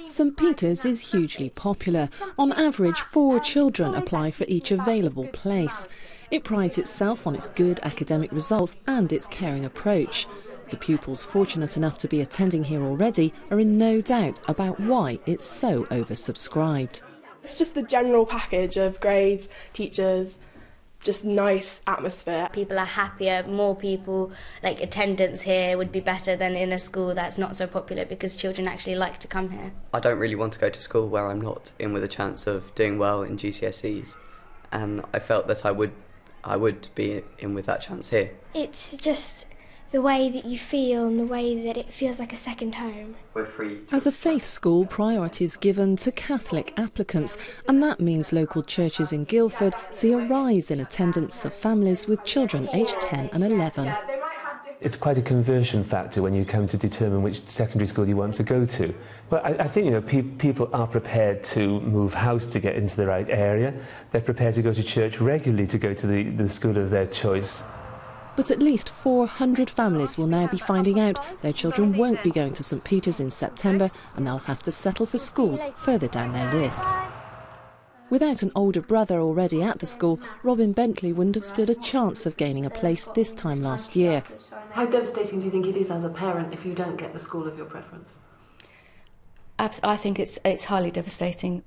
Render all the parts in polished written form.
St Peter's is hugely popular. On average, 4 children apply for each available place. It prides itself on its good academic results and its caring approach. The pupils fortunate enough to be attending here already are in no doubt about why it's so oversubscribed. It's just the general package of grades, teachers, just nice atmosphere. People are happier, more people, like attendance here would be better than in a school that's not so popular because children actually like to come here. I don't really want to go to school where I'm not in with a chance of doing well in GCSEs, and I felt that I would be in with that chance here. It's just the way that you feel and the way that it feels like a second home. We're free. As a faith school, priority is given to Catholic applicants, and that means local churches in Guildford see a rise in attendance of families with children aged 10 and 11. It's quite a conversion factor when you come to determine which secondary school you want to go to. Well, I think people are prepared to move house to get into the right area. They're prepared to go to church regularly to go to the school of their choice. But at least 400 families will now be finding out their children won't be going to St Peter's in September, and they'll have to settle for schools further down their list. Without an older brother already at the school, Robin Bentley wouldn't have stood a chance of gaining a place this time last year. How devastating do you think it is as a parent if you don't get the school of your preference? I think it's highly devastating.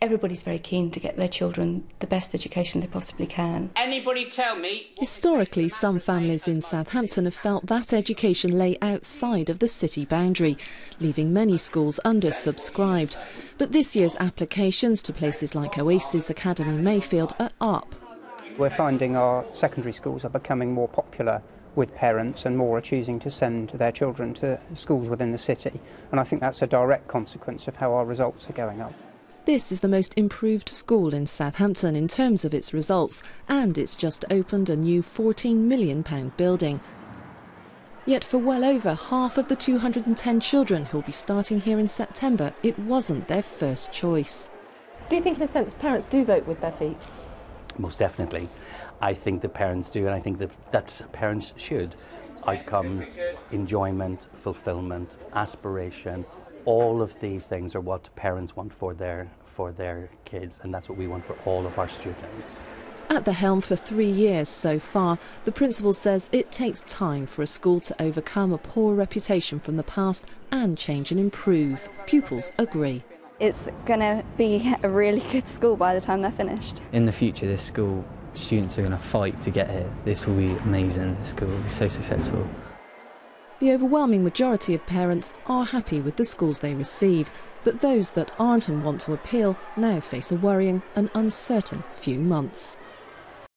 Everybody's very keen to get their children the best education they possibly can. Anybody tell me? Historically, some families in Southampton have felt that education lay outside of the city boundary, leaving many schools undersubscribed. But this year's applications to places like Oasis Academy Mayfield are up. We're finding our secondary schools are becoming more popular with parents, and more are choosing to send their children to schools within the city. And I think that's a direct consequence of how our results are going up. This is the most improved school in Southampton in terms of its results, and it's just opened a new £14 million building. Yet for well over half of the 210 children who'll be starting here in September, it wasn't their first choice. Do you think, in a sense, parents do vote with their feet? Most definitely. I think the parents do, and I think that parents should. Outcomes, enjoyment, fulfilment, aspiration, all of these things are what parents want for their kids, and that's what we want for all of our students. At the helm for 3 years so far, the principal says it takes time for a school to overcome a poor reputation from the past and change and improve. Pupils agree. It's going to be a really good school by the time they're finished. In the future, this school, students are going to fight to get here. This will be amazing. This school will be so successful. The overwhelming majority of parents are happy with the schools they receive, but those that aren't and want to appeal now face a worrying and uncertain few months.